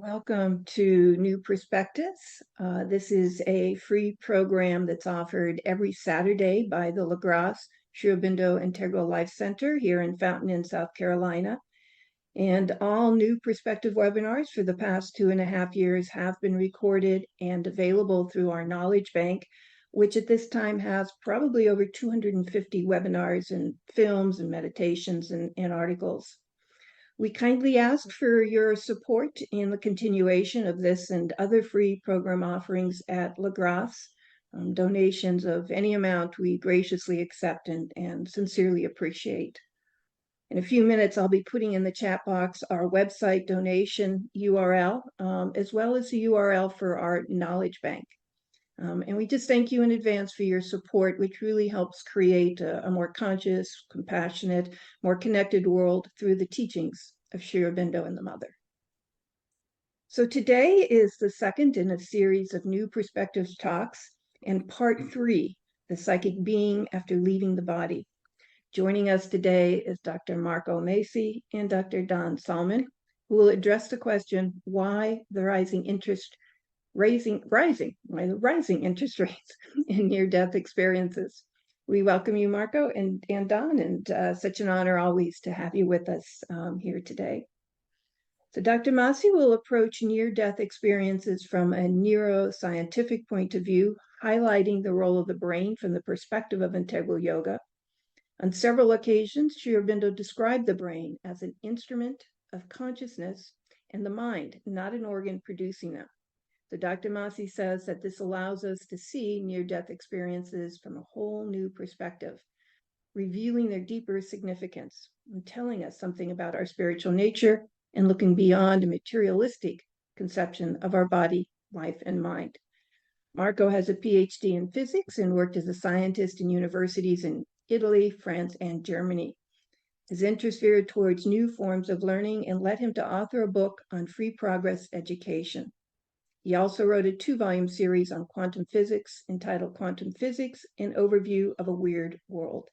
Welcome to New Perspectives. This is a free program that's offered every Saturday by the LaGrasse Sri Aurobindo Integral Life Center here in Fountain Inn, South Carolina. And all New Perspective webinars for the past 2.5 years have been recorded and available through our Knowledge Bank, which at this time has probably over 250 webinars and films and meditations and articles. We kindly ask for your support in the continuation of this and other free program offerings at LaGrasse. Donations of any amount we graciously accept and sincerely appreciate. In a few minutes, I'll be putting in the chat box our website donation URL, as well as the URL for our Knowledge Bank. And we just thank you in advance for your support, which really helps create a more conscious, compassionate, more connected world through the teachings of Sri Aurobindo and the Mother. So today is the second in a series of New Perspectives talks and part 3, the psychic being after leaving the body. Joining us today is Dr. Marco Macy and Dr. Don Salman, who will address the question, why the rising interest interest rates in near-death experiences. We welcome you, Marco and Don, and such an honor always to have you with us here today. So Dr. Massey will approach near-death experiences from a neuroscientific point of view, highlighting the role of the brain from the perspective of integral yoga. On several occasions, Sri Aurobindo described the brain as an instrument of consciousness and the mind, not an organ producing them. So Dr. Massey says that this allows us to see near-death experiences from a whole new perspective, revealing their deeper significance and telling us something about our spiritual nature and looking beyond a materialistic conception of our body, life, and mind. Marco has a PhD in physics and worked as a scientist in universities in Italy, France, and Germany. His interest veered towards new forms of learning and led him to author a book on free progress education. He also wrote a 2-volume series on quantum physics entitled Quantum Physics, an Overview of a Weird World.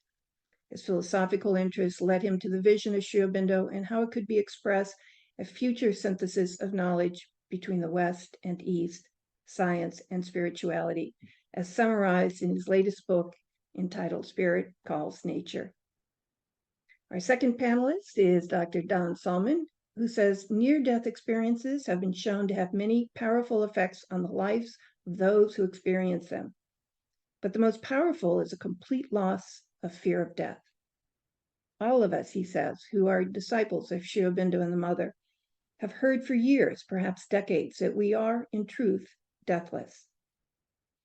His philosophical interests led him to the vision of Sri Aurobindo and how it could be expressed a future synthesis of knowledge between the West and East, science and spirituality, as summarized in his latest book entitled Spirit Calls Nature. Our second panelist is Dr. Don Salman, who says near-death experiences have been shown to have many powerful effects on the lives of those who experience them. But the most powerful is a complete loss of fear of death. All of us, he says, who are disciples of Sri Aurobindo and the Mother, have heard for years, perhaps decades, that we are, in truth, deathless.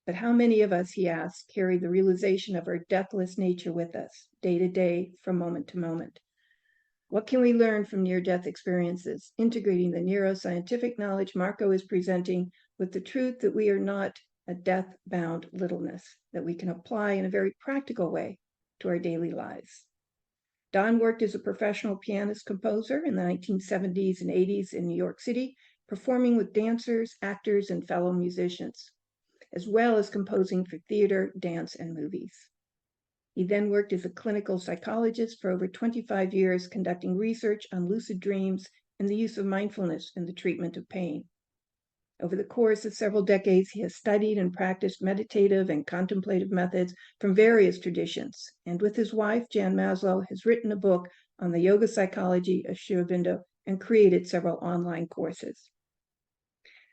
But how many of us, he asks, carry the realization of our deathless nature with us, day to day, from moment to moment? What can we learn from near-death experiences, integrating the neuroscientific knowledge Marco is presenting with the truth that we are not a death-bound littleness, that we can apply in a very practical way to our daily lives? Don worked as a professional pianist-composer in the 1970s and 80s in New York City, performing with dancers, actors, and fellow musicians, as well as composing for theater, dance, and movies. He then worked as a clinical psychologist for over 25 years, conducting research on lucid dreams and the use of mindfulness in the treatment of pain. Over the course of several decades, he has studied and practiced meditative and contemplative methods from various traditions, and with his wife, Jan Maslow, has written a book on the yoga psychology of Sri Aurobindo and created several online courses.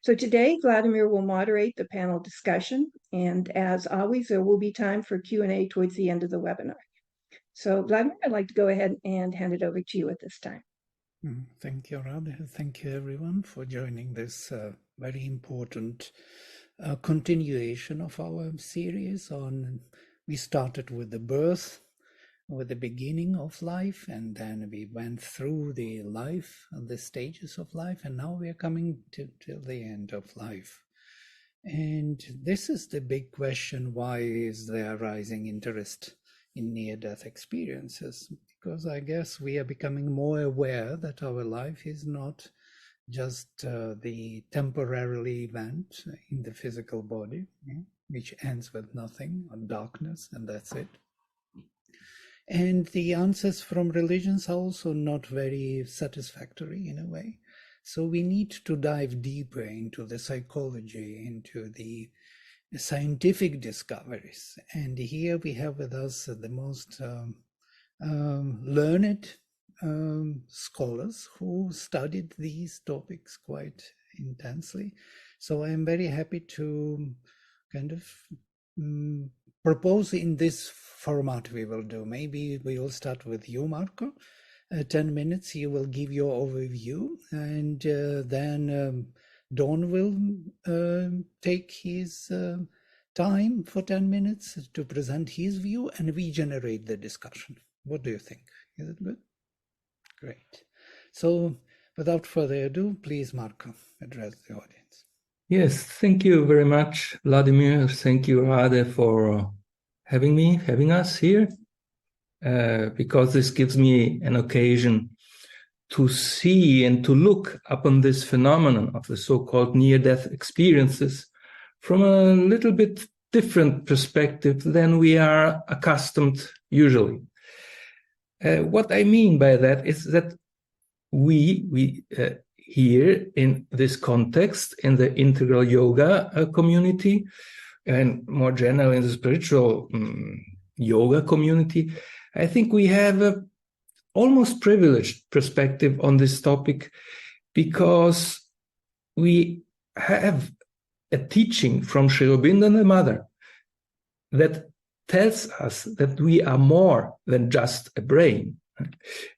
So today, Vladimir will moderate the panel discussion, and as always, there will be time for Q&A towards the end of the webinar. So Vladimir, I'd like to go ahead and hand it over to you at this time. Thank you, Radha. Thank you, everyone, for joining this very important continuation of our series on, we started with the birth, with the beginning of life, and then we went through the life and the stages of life, and now we are coming to the end of life. And this is the big question: why is there rising interest in near-death experiences? Because I guess we are becoming more aware that our life is not just the temporary event in the physical body, which ends with nothing or darkness, and that's it. And the answers from religions are also not very satisfactory in a way. So we need to dive deeper into the psychology, into the scientific discoveries. And here we have with us the most learned scholars who studied these topics quite intensely. So I am very happy to kind of propose in this format we will do. Maybe we will start with you, Marco. 10 minutes, you will give your overview, and then Don will take his time for 10 minutes to present his view, and we generate the discussion. What do you think? Is it good? Great. So without further ado, please, Marco, address the audience. Yes, thank you very much, Vladimir. Thank you, Rade, for having us here, because this gives me an occasion to see and to look upon this phenomenon of the so-called near-death experiences from a little bit different perspective than we are accustomed usually. What I mean by that is that we here in this context, in the integral yoga community, and more generally in the spiritual yoga community, I think we have a almost privileged perspective on this topic, because we have a teaching from Sri Aurobindo and the Mother that tells us that we are more than just a brain.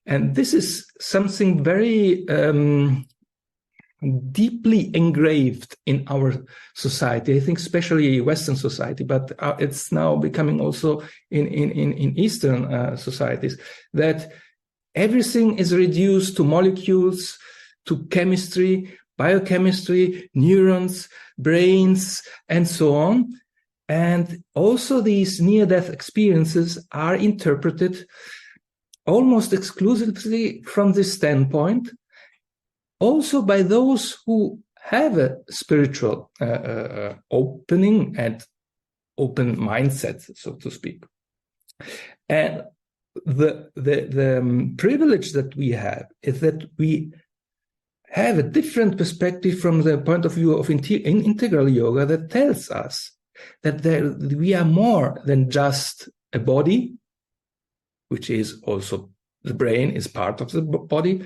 And this is something very deeply engraved in our society, I think especially Western society, but it's now becoming also in Eastern societies, that everything is reduced to molecules, to chemistry, biochemistry, neurons, brains, and so on. And also these near-death experiences are interpreted almost exclusively from this standpoint, also by those who have a spiritual opening and open mindset, so to speak. And the privilege that we have is that we have a different perspective from the point of view of integral yoga that tells us that we are more than just a body, which is also the brain is part of the body,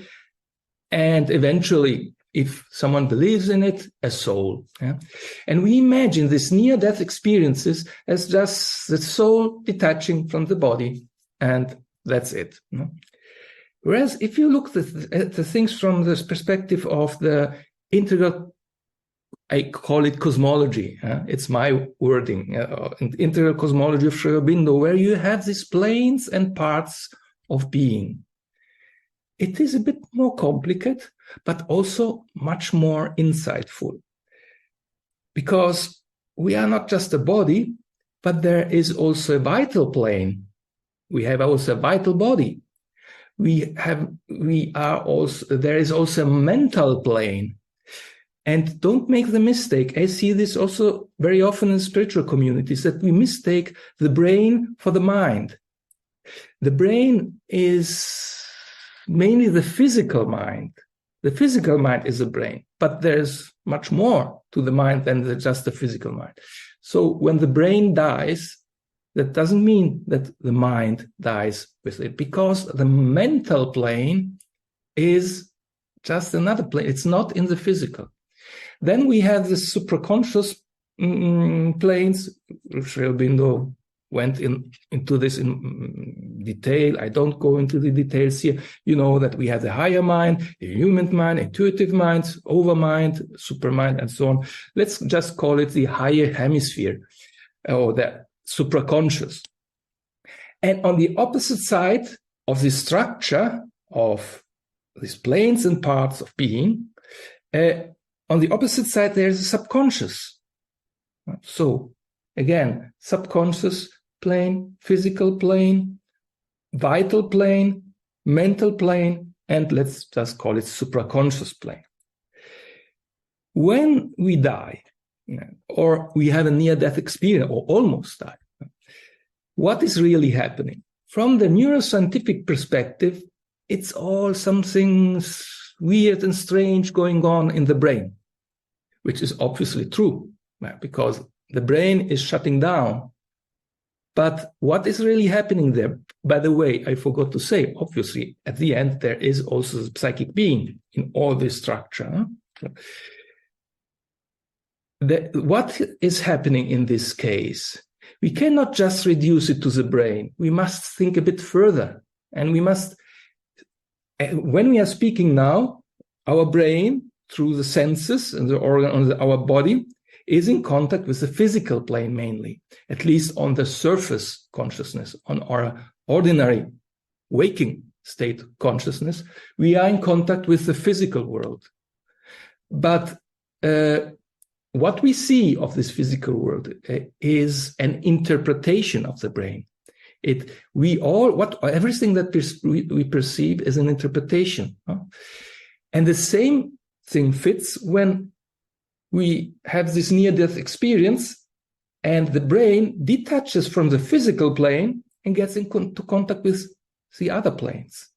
and eventually, if someone believes in it, a soul. Yeah? And we imagine these near-death experiences as just the soul detaching from the body, and that's it. You know? Whereas if you look at the things from this perspective of the integral, I call it cosmology, it's my wording, integral cosmology of Sri Aurobindo, where you have these planes and parts of being. It is a bit more complicated, but also much more insightful. Because we are not just a body, but there is also a vital plane. We have also a vital body. There is also a mental plane. And don't make the mistake. I see this also very often in spiritual communities, that we mistake the brain for the mind. The brain is mainly the physical mind. The physical mind is the brain, but there's much more to the mind than just the physical mind. So when the brain dies, that doesn't mean that the mind dies with it, because the mental plane is just another plane. It's not in the physical. Then we have the supraconscious planes. Sri Aurobindo went into this in detail. I don't go into the details here. You know that we have the higher mind, the human mind, intuitive mind, overmind, supermind, and so on. Let's just call it the higher hemisphere, or the supraconscious. And on the opposite side of the structure of these planes and parts of being, on the opposite side, there's a subconscious. So again, subconscious plane, physical plane, vital plane, mental plane, and let's just call it supraconscious plane. When we die, or we have a near-death experience, or almost die, what is really happening? From the neuroscientific perspective, it's all something weird and strange going on in the brain, which is obviously true, because the brain is shutting down. But what is really happening there? By the way, I forgot to say, obviously, at the end, there is also the psychic being in all this structure. What is happening in this case? We cannot just reduce it to the brain. We must think a bit further. And we must, when we are speaking now, our brain, through the senses and the organ on our body, is in contact with the physical plane mainly, at least on the surface consciousness, on our ordinary waking state consciousness, we are in contact with the physical world. But what we see of this physical world is an interpretation of the brain. Everything that we perceive is an interpretation. And the same thing fits when we have this near-death experience and the brain detaches from the physical plane and gets into contact with the other planes.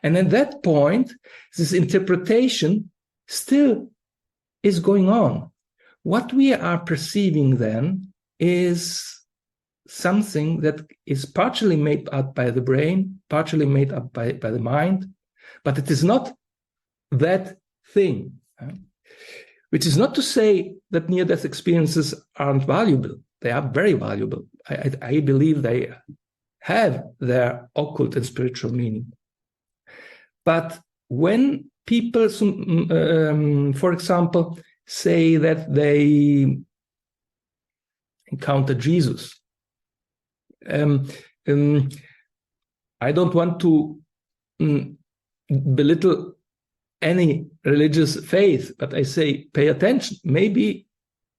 And at that point, this interpretation still is going on. What we are perceiving then is something that is partially made up by the brain, partially made up by the mind, but it is not that thing. Which is not to say that near-death experiences aren't valuable. They are very valuable. I believe they have their occult and spiritual meaning. But when people, for example, say that they encounter Jesus, I don't want to belittle any religious faith, but I say, pay attention. Maybe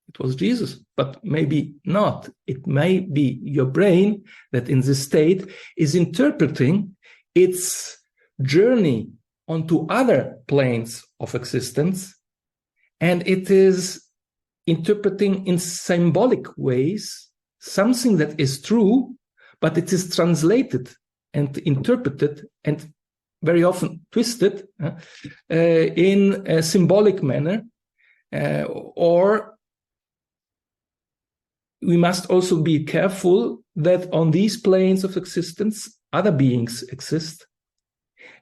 it was Jesus, but maybe not. It may be your brain that in this state is interpreting its journey onto other planes of existence, and it is interpreting in symbolic ways something that is true, but it is translated and interpreted and very often twisted in a symbolic manner, or we must also be careful that on these planes of existence, other beings exist.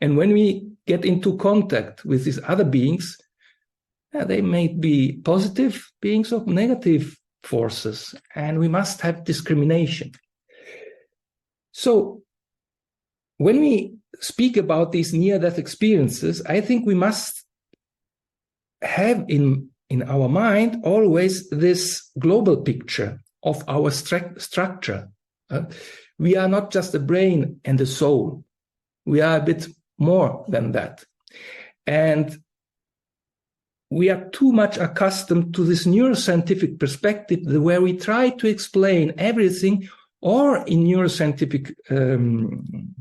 And when we get into contact with these other beings, they may be positive beings or negative forces, and we must have discrimination. So when we speak about these near-death experiences, I think we must have in our mind always this global picture of our structure. We are not just the brain and the soul. We are a bit more than that. And we are too much accustomed to this neuroscientific perspective where we try to explain everything or in neuroscientific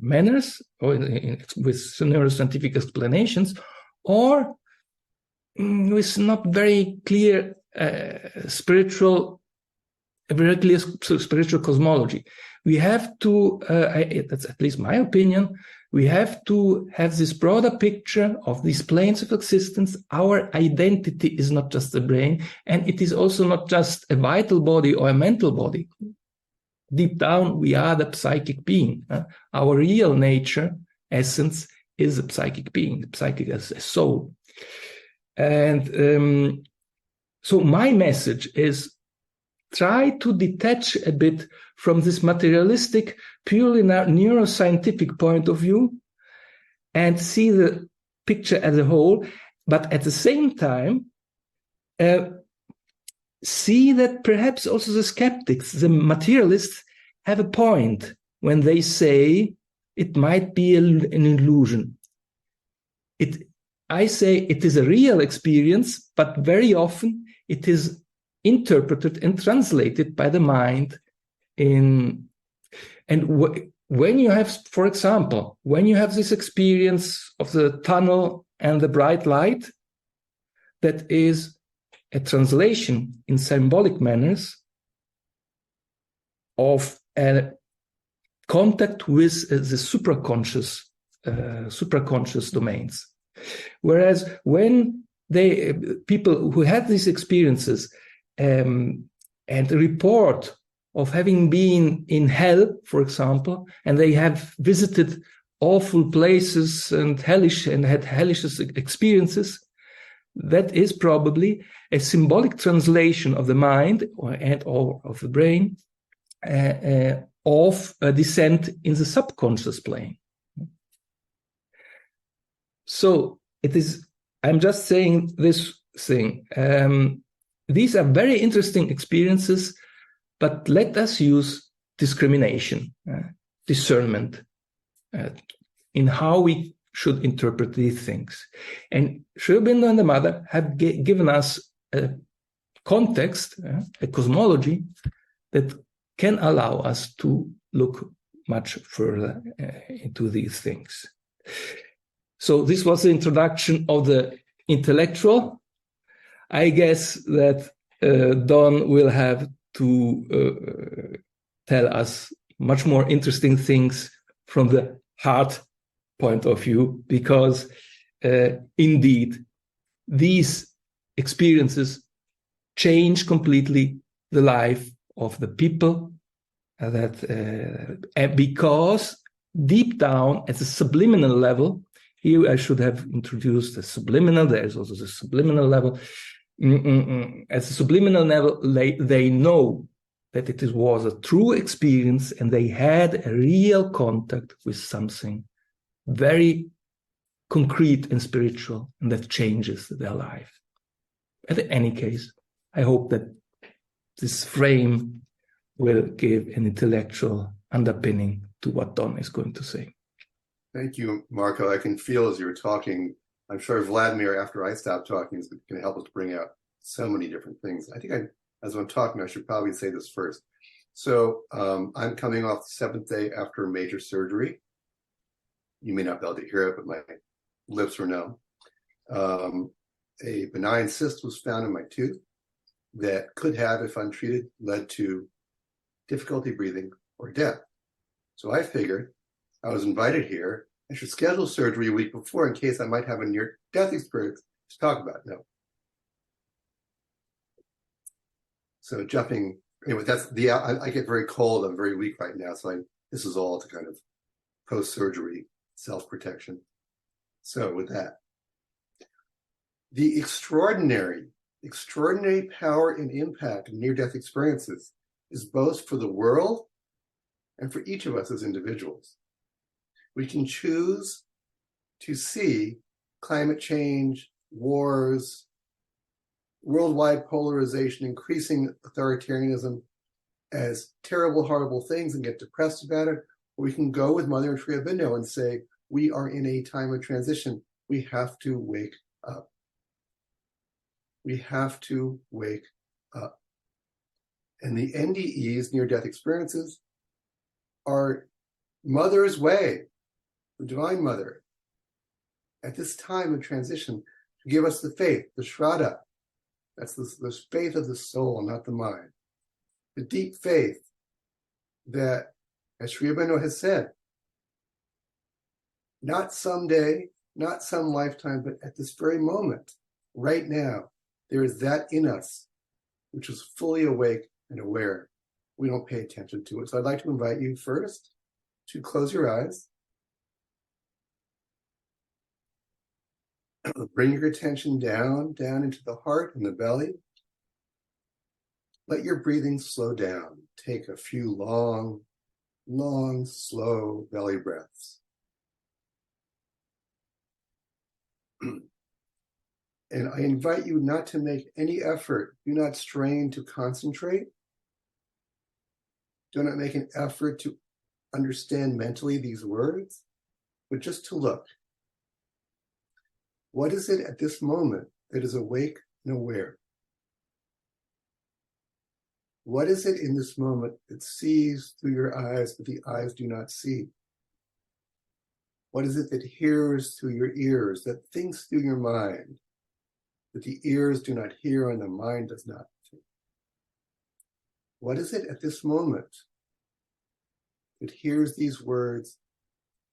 manners, or with neuroscientific explanations, or with not very clear spiritual cosmology. We have to, that's at least my opinion, we have to have this broader picture of these planes of existence. Our identity is not just the brain, and it is also not just a vital body or a mental body. Deep down, we are the psychic being. Our real nature, essence, is a psychic being, the psychic as a soul. And so my message is try to detach a bit from this materialistic, purely neuroscientific point of view and see the picture as a whole, but at the same time, see that perhaps also the skeptics, the materialists, have a point when they say it might be an illusion. I say it is a real experience, but very often it is interpreted and translated by the mind. When you have, for example, when you have this experience of the tunnel and the bright light, that is a translation in symbolic manners of a contact with the supraconscious domains. Whereas when people who had these experiences and report of having been in hell, for example, and they have visited awful places and had hellish experiences, that is probably a symbolic translation of the mind or of the brain of a descent in the subconscious plane. So it is, I'm just saying this thing. These are very interesting experiences, but let us use discrimination, discernment in how we should interpret these things. And Sri Aurobindo and the mother have given us a context, a cosmology that can allow us to look much further into these things. So this was the introduction of the intellectual. I guess that Don will have to tell us much more interesting things from the heart point of view, because indeed these experiences change completely the life of the people, because deep down at the subliminal level, here I should have introduced the subliminal, there is also the subliminal level. At the subliminal level, they know that it was a true experience and they had a real contact with something very concrete and spiritual, and that changes their life. But in any case, I hope that this frame will give an intellectual underpinning to what Don is going to say. Thank you, Marco. I can feel as you're talking, I'm sure Vladimir, after I stop talking, is going to help us bring out so many different things. I think as I'm talking, I should probably say this first. So I'm coming off the 7th day after a major surgery. You may not be able to hear it, but my lips were numb. A benign cyst was found in my tooth that could have, if untreated, led to difficulty breathing or death. So I figured I was invited here. I should schedule surgery a week before in case I might have a near-death experience to talk about. No. So jumping, anyway, I get very cold. I'm very weak right now. So this is all to kind of post-surgery self-protection. So with that, the extraordinary power and impact of near-death experiences is both for the world and for each of us as individuals. We can choose to see climate change, wars, worldwide polarization, increasing authoritarianism as terrible, horrible things and get depressed about it. Or we can go with Mother and Sri Aurobindo and say, we are in a time of transition. We have to wake up. We have to wake up. And the NDEs, near-death experiences, are Mother's way, the Divine Mother, at this time of transition, to give us the faith, the Shraddha. That's the faith of the soul, not the mind. The deep faith that, as Sri Aurobindo has said, not someday, not some lifetime, but at this very moment, right now, there is that in us which is fully awake and aware. We don't pay attention to it. So I'd like to invite you first to close your eyes. Bring your attention down into the heart and the belly. Let your breathing slow down. Take a few long, slow belly breaths. And I invite you not to make any effort. Do not strain to concentrate. Do not make an effort to understand mentally these words, but just to look. What is it at this moment that is awake and aware? What is it in this moment that sees through your eyes, but the eyes do not see? What is it that hears through your ears, that thinks through your mind, that the ears do not hear and the mind does not think? What is it at this moment that hears these words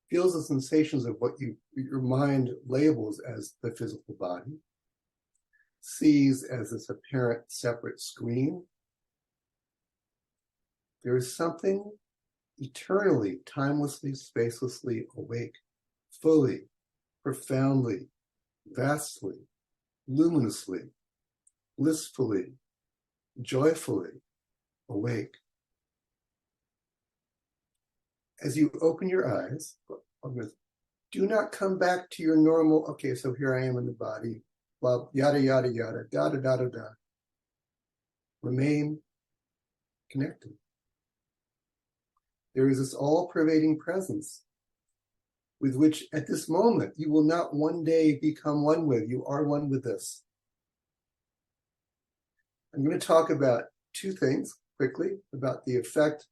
feels the sensations of what your mind labels as the physical body, sees as this apparent separate screen. There is something eternally, timelessly, spacelessly awake, fully, profoundly, vastly, luminously, blissfully, joyfully awake. As you open your eyes, do not come back to your normal, okay, so here I am in the body, blah, yada, yada, yada, da, da, da, da, da. Remain connected. There is this all-pervading presence with which at this moment you will not one day become one with. You are one with this. I'm going to talk about two things quickly about the effect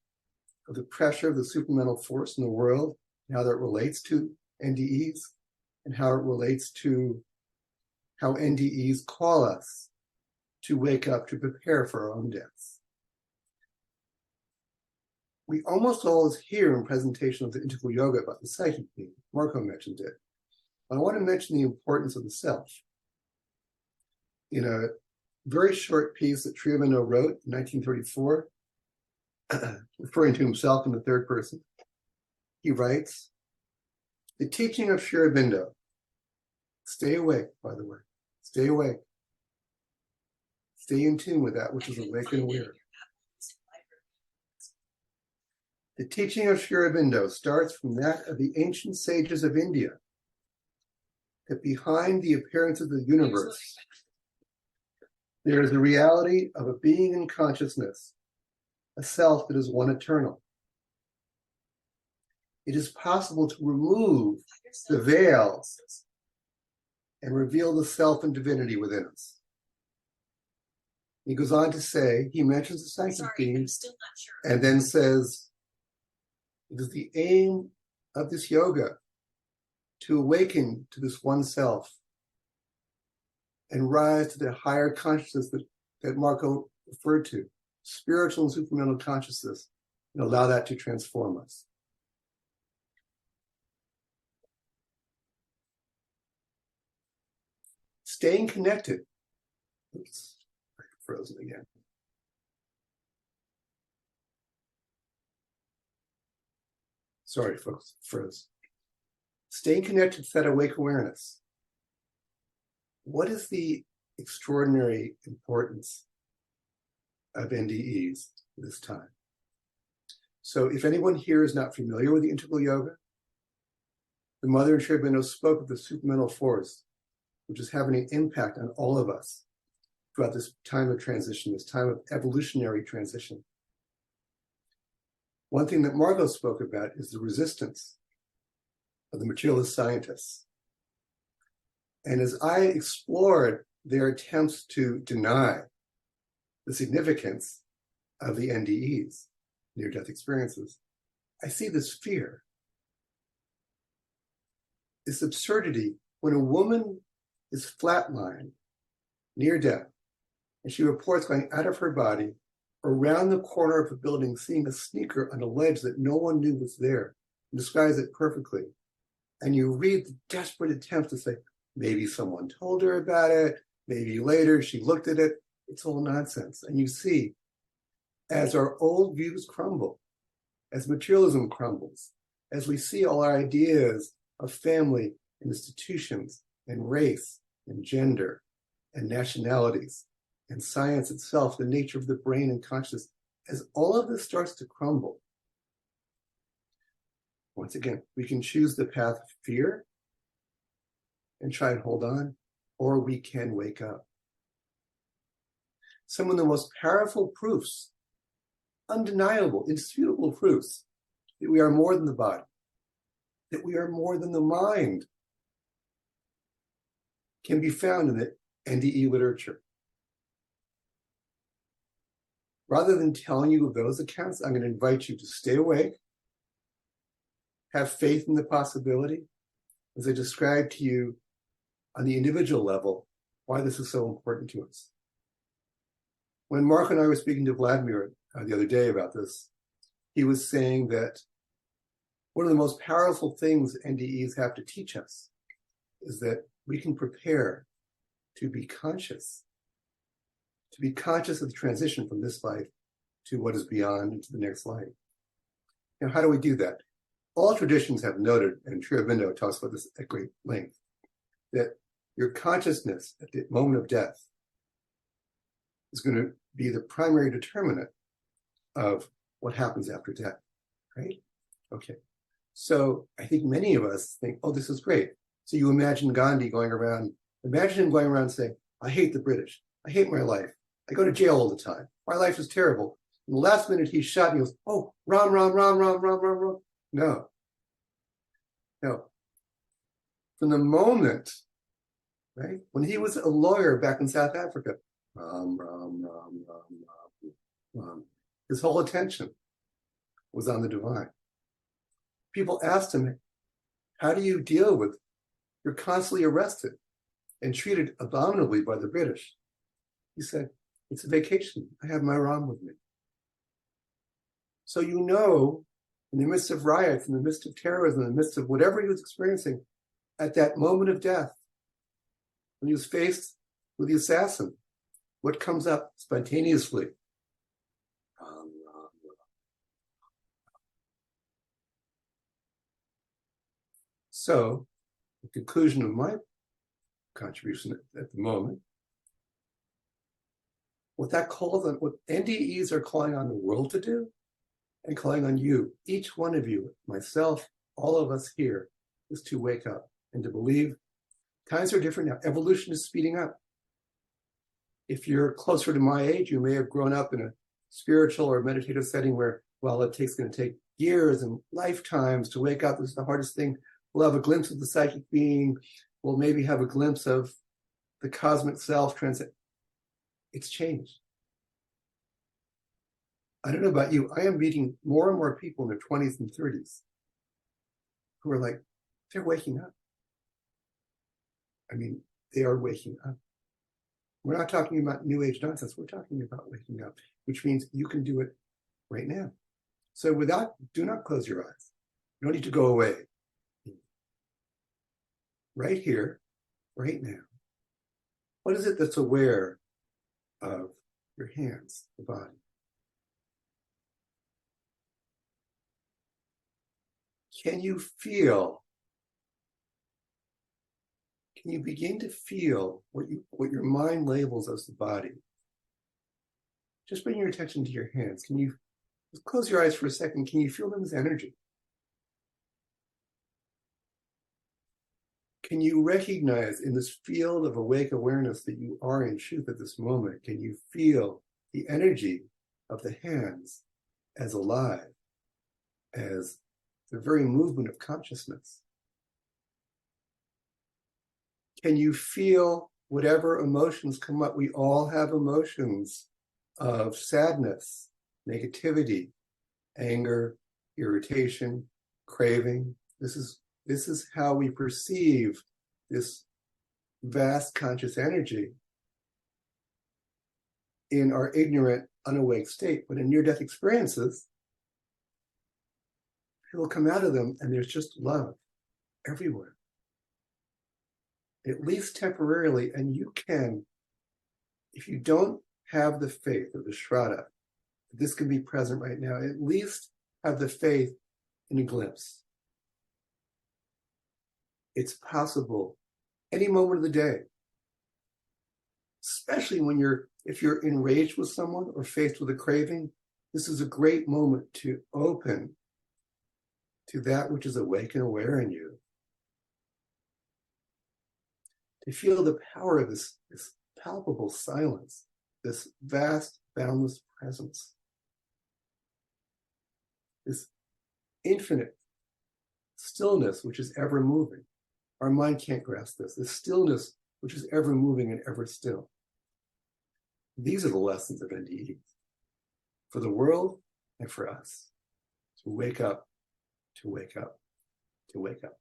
of the pressure of the supramental force in the world, and how that relates to NDEs, and how it relates to how NDEs call us to wake up, to prepare for our own deaths. We almost always hear in presentation of the integral yoga about the psychic being. Marco mentioned it. I want to mention the importance of the self. In a very short piece that Triovino wrote in 1934, referring to himself in the third person, he writes, the teaching of Sri Aurobindo, stay awake, by the way, stay awake. Stay in tune with that which is awake and aware. The teaching of Sri Aurobindo starts from that of the ancient sages of India, that behind the appearance of the universe, there is a reality of a being in consciousness, a self that is one eternal. It is possible to remove the veil and reveal the self and divinity within us. He goes on to say, he mentions the psychic being, and then says, it is the aim of this yoga to awaken to this one self and rise to the higher consciousness that Marco referred to, spiritual and supramental consciousness, and allow that to transform us. Staying connected. Oops, frozen again. Sorry, folks, froze. Staying connected to that awake awareness. What is the extraordinary importance of NDEs this time? So if anyone here is not familiar with the integral yoga, the mother in Sri Aurobindo spoke of the supramental force, which is having an impact on all of us throughout this time of transition, this time of evolutionary transition. One thing that Margot spoke about is the resistance of the materialist scientists. And as I explored their attempts to deny the significance of the NDEs, near-death experiences, I see this fear, this absurdity when a woman is flatlined, near death, and she reports going out of her body, around the corner of a building, seeing a sneaker on a ledge that no one knew was there, and describes it perfectly. And you read the desperate attempts to say, maybe someone told her about it, maybe later she looked at it. It's all nonsense. And you see, as our old views crumble, as materialism crumbles, as we see all our ideas of family and institutions and race and gender and nationalities and science itself, the nature of the brain and consciousness, as all of this starts to crumble, once again, we can choose the path of fear and try and hold on, or we can wake up. Some of the most powerful proofs, undeniable, indisputable proofs, that we are more than the body, that we are more than the mind, can be found in the NDE literature. Rather than telling you of those accounts, I'm going to invite you to stay awake, have faith in the possibility, as I described to you on the individual level, why this is so important to us. When Mark and I were speaking to Vladimir the other day about this, he was saying that One of the most powerful things NDEs have to teach us is that we can prepare to be conscious of the transition from this life to what is beyond into the next life. Now, how do we do that? All traditions have noted, and Sri Aurobindo talks about this at great length, that your consciousness at the moment of death is going to be the primary determinant of what happens after death, right? Okay. So I think many of us think, oh, this is great. So you imagine Gandhi imagine him going around saying, I hate the British. I hate my life. I go to jail all the time. My life is terrible. In the last minute he's shot and he goes, oh, Ram, Ram, Ram, Ram, Ram, Ram, Ram. No. From the moment, right, when he was a lawyer back in South Africa, Ram, Ram, Ram, Ram, Ram, Ram, his whole attention was on the divine. People asked him, how do you deal with, you're constantly arrested and treated abominably by the British? He said, it's a vacation. I have my Ram with me. So in the midst of riots, in the midst of terrorism, in the midst of whatever he was experiencing, at that moment of death, when he was faced with the assassin, what comes up spontaneously? So, the conclusion of my contribution at the moment, what NDEs are calling on the world to do, and calling on you, each one of you, myself, all of us here, is to wake up and to believe times are different now. Evolution is speeding up. If you're closer to my age, you may have grown up in a spiritual or meditative setting where, well, it's going to take years and lifetimes to wake up. This is the hardest thing. We'll have a glimpse of the psychic being. We'll maybe have a glimpse of the cosmic self. It's changed. I don't know about you. I am meeting more and more people in their 20s and 30s who are like, they're waking up. I mean, they are waking up. We're not talking about new age nonsense. We're talking about waking up, which means you can do it right now. So do not close your eyes. You don't need to go away. Right here, right now. What is it that's aware of your hands, the body? Can you begin to feel what your mind labels as the body? Just bring your attention to your hands. Can you just close your eyes for a second? Can you feel them as energy? Can you recognize in this field of awake awareness that you are in truth at this moment? Can you feel the energy of the hands as alive, as the very movement of consciousness? Can you feel whatever emotions come up? We all have emotions of sadness, negativity, anger, irritation, craving. This is how we perceive this vast conscious energy in our ignorant, unawake state. But in near-death experiences, people come out of them and there's just love everywhere, at least temporarily. And you can, if you don't have the faith of the Shraddha, this can be present right now, at least have the faith in a glimpse. It's possible any moment of the day, especially if you're enraged with someone or faced with a craving. This is a great moment to open to that which is awake and aware in you, to feel the power of this palpable silence, this vast, boundless presence, this infinite stillness which is ever moving. Our mind can't grasp this stillness which is ever moving and ever still. These are the lessons of NDE for the world and for us, to wake up, to wake up, to wake up.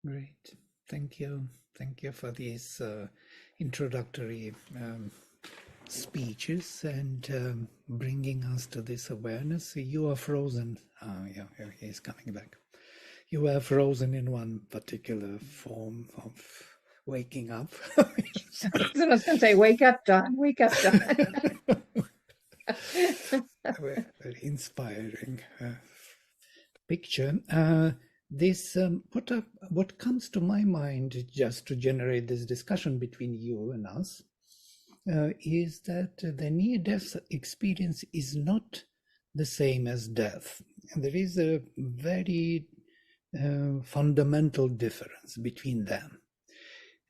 Great. Thank you. Thank you for these introductory speeches and bringing us to this awareness. You are frozen. Yeah, he's coming back. You were frozen in one particular form of waking up. I was going to say, wake up, Don. Wake up, Don. Very inspiring picture. What comes to my mind, just to generate this discussion between you and us, is that the near-death experience is not the same as death. And there is a very fundamental difference between them.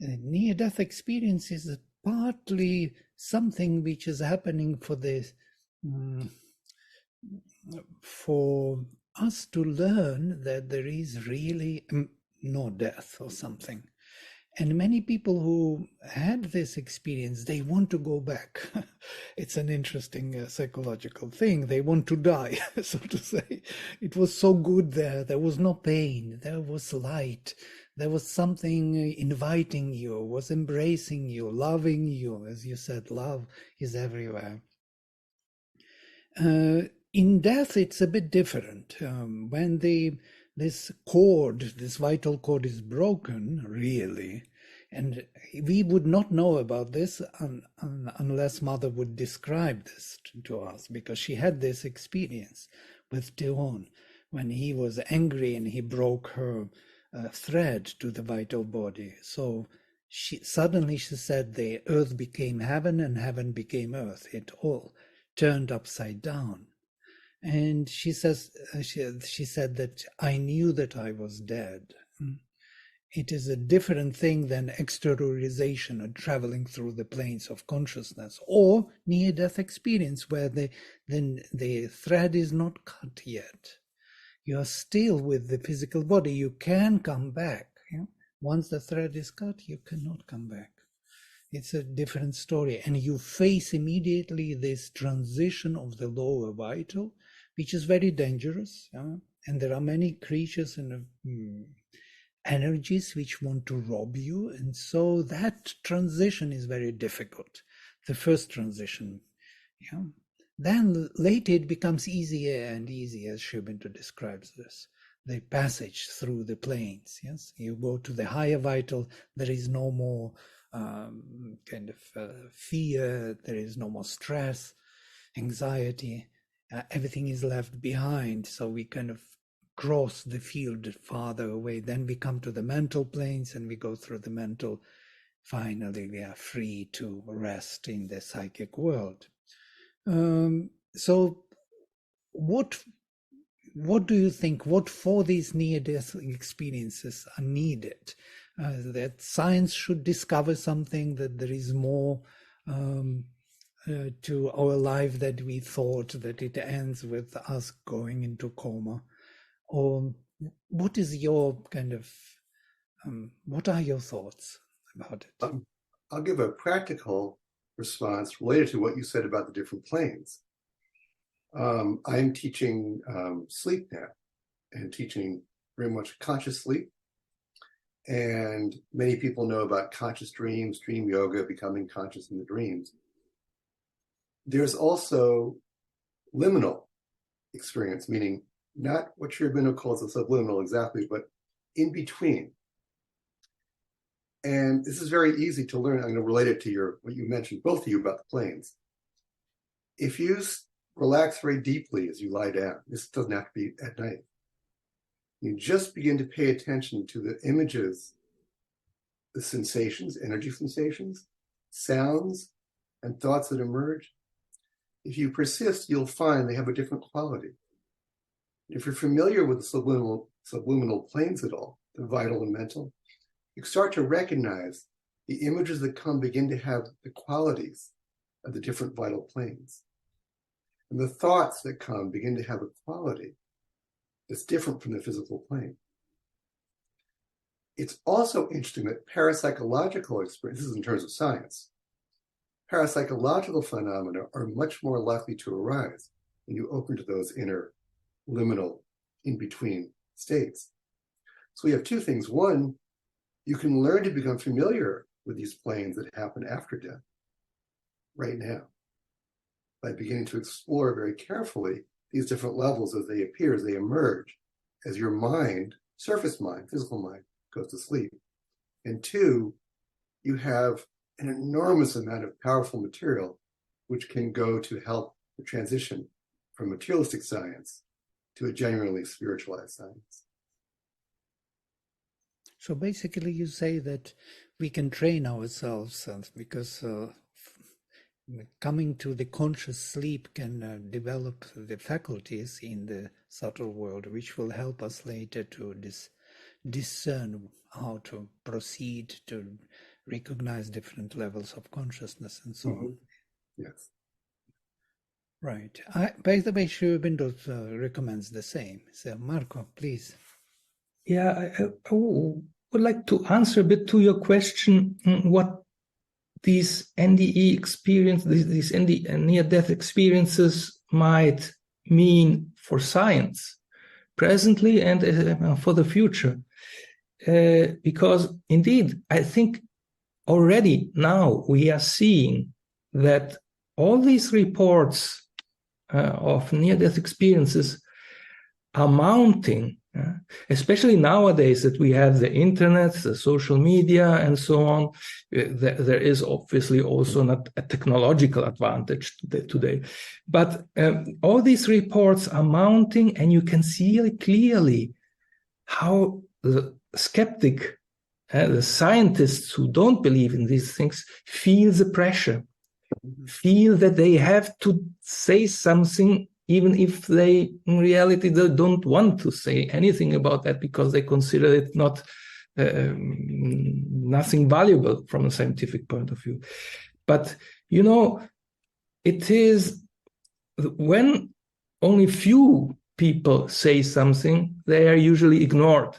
Near-death experience is partly something which is happening for us to learn that there is really no death or something. And many people who had this experience, they want to go back. It's an interesting psychological thing. They want to die, so to say. It was so good there. There was no pain. There was light. There was something inviting you, was embracing you, loving you. As you said, love is everywhere. In death, it's a bit different. When this vital cord is broken, really, and we would not know about this unless Mother would describe this to us, because she had this experience with Theon when he was angry and he broke her thread to the vital body. So suddenly she said the earth became heaven and heaven became earth. It all turned upside down. And she says, she said that I knew that I was dead. It is a different thing than exteriorization or traveling through the planes of consciousness, or near-death experience where the thread is not cut yet. You are still with the physical body. You can come back. Yeah? Once the thread is cut, you cannot come back. It's a different story. And you face immediately this transition of the lower vital, which is very dangerous. And there are many creatures and energies which want to rob you. And so that transition is very difficult. The first transition. Yeah. Then later it becomes easier and easier, as Shubintu describes this. The passage through the planes. Yes, you go to the higher vital. There is no more fear. There is no more stress, anxiety. Everything is left behind. So we kind of cross the field farther away. Then we come to the mental planes and we go through the mental. Finally, we are free to rest in the psychic world. So what do you think, what for these near-death experiences are needed? That science should discover something, that there is more to our life that we thought, that it ends with us going into coma? Or what is your kind of, what are your thoughts about it? I'll give a practical response related to what you said about the different planes. I'm teaching sleep now and teaching very much conscious sleep. And many people know about conscious dreams, dream yoga, becoming conscious in the dreams. There's also liminal experience, meaning not what Shubintu calls a subliminal exactly, but in between. And this is very easy to learn. I'm going to relate it to what you mentioned, both of you, about the planes. If you relax very deeply as you lie down, this doesn't have to be at night, you just begin to pay attention to the images, the sensations, energy sensations, sounds, and thoughts that emerge. If you persist, you'll find they have a different quality. If you're familiar with the subliminal planes at all, the vital and mental, you start to recognize the images that come begin to have the qualities of the different vital planes. And the thoughts that come begin to have a quality that's different from the physical plane. It's also interesting that parapsychological experiences, in terms of science, parapsychological phenomena are much more likely to arise when you open to those inner liminal in-between states. So we have two things. One, you can learn to become familiar with these planes that happen after death right now by beginning to explore very carefully these different levels as they appear, as they emerge, as your mind, surface mind, physical mind, goes to sleep. And two, you have an enormous amount of powerful material which can go to help the transition from materialistic science to a genuinely spiritualized science. So basically you say that we can train ourselves because coming to the conscious sleep can develop the faculties in the subtle world, which will help us later to discern how to proceed to recognize different levels of consciousness and so on. Yes. Right. By the way, Sri Aurobindo recommends the same. So Marco, please. Yeah, I would like to answer a bit to your question, what these NDE experience, these near-death experiences might mean for science presently and for the future. Because indeed, I think already now we are seeing that all these reports of near-death experiences are mounting, especially nowadays that we have the internet, the social media, and so on. There is obviously also not a technological advantage today. But all these reports are mounting, and you can see clearly how the skeptic, the scientists who don't believe in these things, feel the pressure, feel that they have to say something, even if they in reality they don't want to say anything about that because they consider it not nothing valuable from a scientific point of view. But you know, it is when only few people say something, they are usually ignored.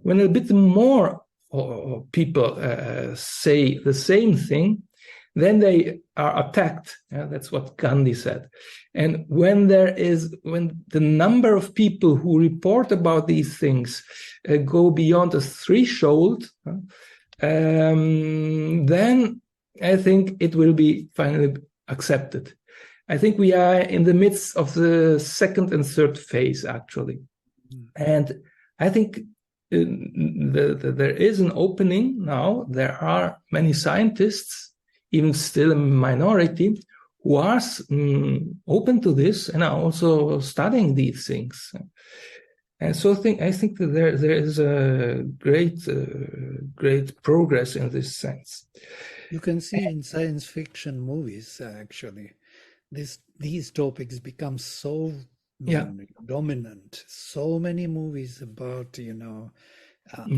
When a bit more people say the same thing, then they are attacked. That's what Gandhi said. And when the number of people who report about these things go beyond a threshold, then I think it will be finally accepted. I think we are in the midst of the second and third phase, actually. And I think there is an opening now. There are many scientists, even still a minority, who are open to this and are also studying these things. And so I think that there is a great progress in this sense. You can see in science fiction movies, actually, these topics become so dominant. So many movies about,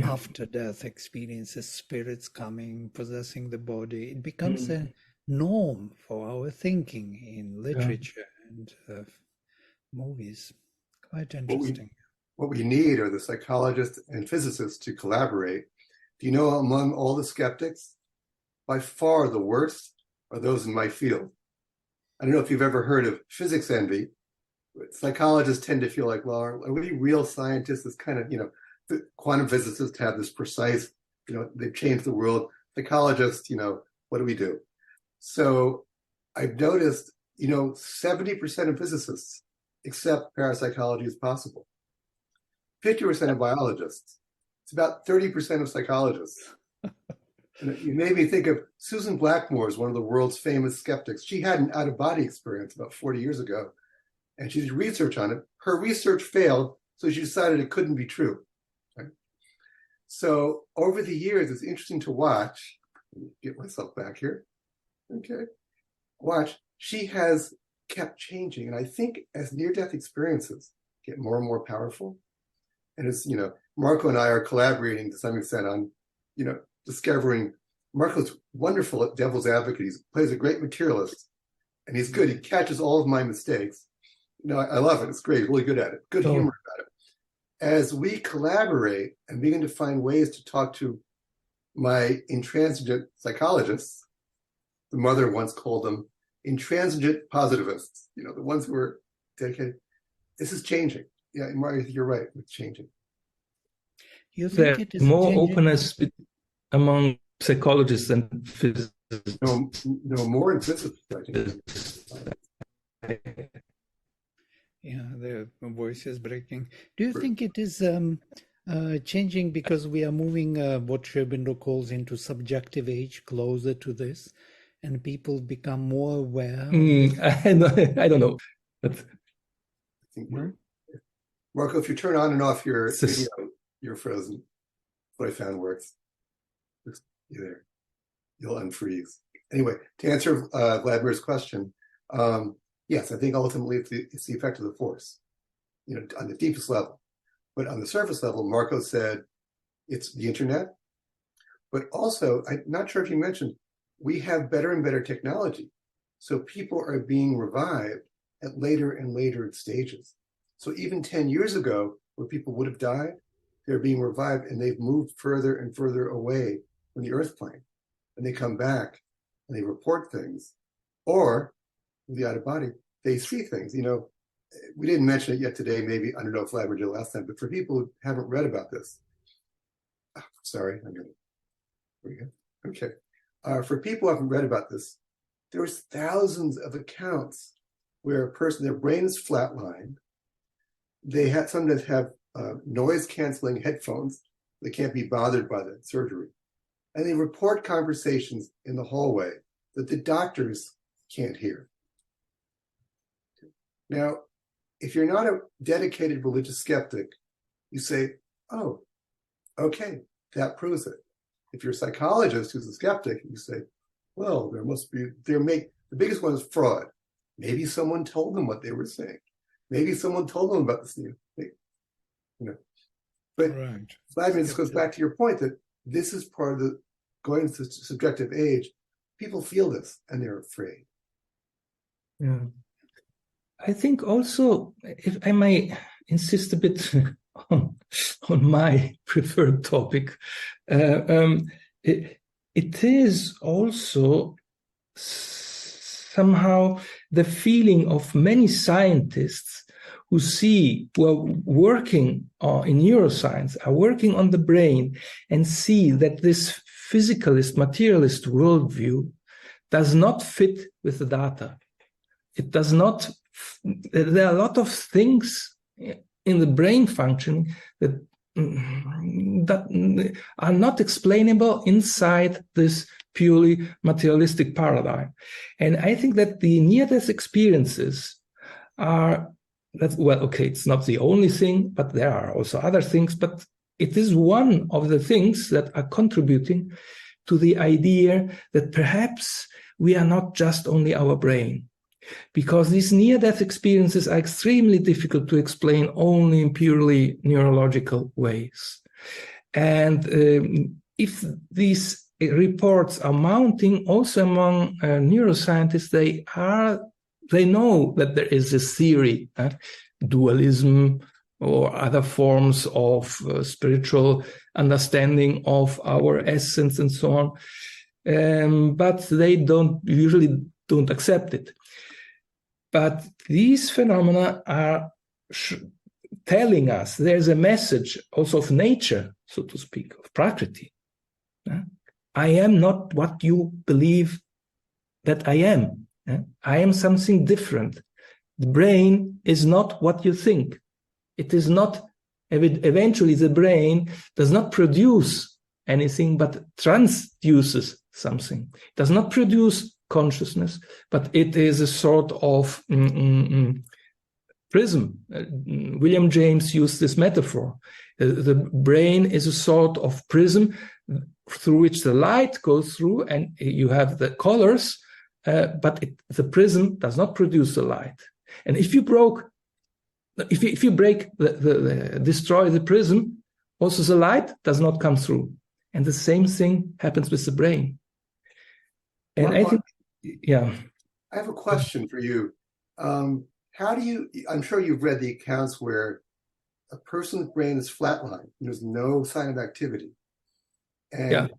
after death experiences, spirits coming, possessing the body. It becomes a norm for our thinking in literature and movies. Quite interesting. What we need are the psychologists and physicists to collaborate. Do you know, among all the skeptics, by far the worst are those in my field. I don't know if you've ever heard of physics envy. Psychologists tend to feel like, well, are we real scientists? It's kind of, the quantum physicists have this precise, they've changed the world. Psychologists, what do we do? So I've noticed, 70% of physicists accept parapsychology as possible. 50% of biologists. It's about 30% of psychologists. And you made me think of Susan Blackmore, is one of the world's famous skeptics. She had an out-of-body experience about 40 years ago, and she did research on it. Her research failed, so she decided it couldn't be true. Right? So over the years, it's interesting to watch. Let me get myself back here. Okay. Watch. She has kept changing. And I think as near-death experiences get more and more powerful, and as, Marco and I are collaborating to some extent on, discovering. Marco's wonderful at devil's advocate. He plays a great materialist, and he's good. He catches all of my mistakes. I love it. It's great. He's really good at it. Good humor about it. As we collaborate and begin to find ways to talk to my intransigent psychologists, the mother once called them intransigent positivists, the ones who are dedicated. This is changing. Yeah, Mario, you're right. It's changing. You think there's it is more changing? openness among psychologists and physicists. No more in physics, I think. Yeah, the voice is breaking. Do you think it is changing because we are moving what Sherbindo calls into subjective age, closer to this, and people become more aware of this? I don't know. But I think Marco, if you turn on and off your video, you're frozen. What I found works. You there. You'll unfreeze. Anyway, to answer Vladimir's question, yes, I think ultimately it's the effect of the force, on the deepest level. But on the surface level, Marco said it's the internet. But also, I'm not sure if you mentioned, we have better and better technology. So people are being revived at later and later stages. So even 10 years ago, where people would have died, they're being revived and they've moved further and further away from the Earth plane. And they come back and they report things. Or, the out of body, they see things. We didn't mention it yet today, maybe, I don't know if Vladimir did last time, but for people who haven't read about this, sorry, I'm gonna, okay. For people who haven't read about this, there's thousands of accounts where a person, their brain is flatlined. They sometimes have noise-canceling headphones. They can't be bothered by the surgery. And they report conversations in the hallway that the doctors can't hear. Now, if you're not a dedicated religious skeptic, you say, oh, okay, that proves it. If you're a psychologist who's a skeptic, you say, well, the biggest one is fraud. Maybe someone told them what they were saying. Maybe someone told them about this new thing. But right. Vladimir, this goes back to your point that this is part of the going to subjective age. People feel this and they're afraid. Yeah. I think also, if I may insist a bit on my preferred topic, it is also somehow the feeling of many scientists who are working in neuroscience, are working on the brain, and see that this physicalist, materialist worldview does not fit with the data. It does not. There are a lot of things in the brain function that are not explainable inside this purely materialistic paradigm. And I think that the near-death experiences it's not the only thing, but there are also other things, but it is one of the things that are contributing to the idea that perhaps we are not just only our brain. Because these near-death experiences are extremely difficult to explain only in purely neurological ways. And if these reports are mounting also among neuroscientists, they know that there is this theory, dualism or other forms of spiritual understanding of our essence and so on, but they usually don't accept it. But these phenomena are telling us there's a message also of nature, so to speak, of Prakriti. I am not what you believe that I am. I am something different. The brain is not what you think. It is not, eventually the brain does not produce anything, but transduces something. It does not produce consciousness, but it is a sort of prism. William James used this metaphor. The brain is a sort of prism through which the light goes through, and you have the colors, but the prism does not produce the light. And if you destroy the prism, also the light does not come through. And the same thing happens with the brain. And I think, yeah. I have a question for you. I'm sure you've read the accounts where a person's brain is flatlined. There's no sign of activity. And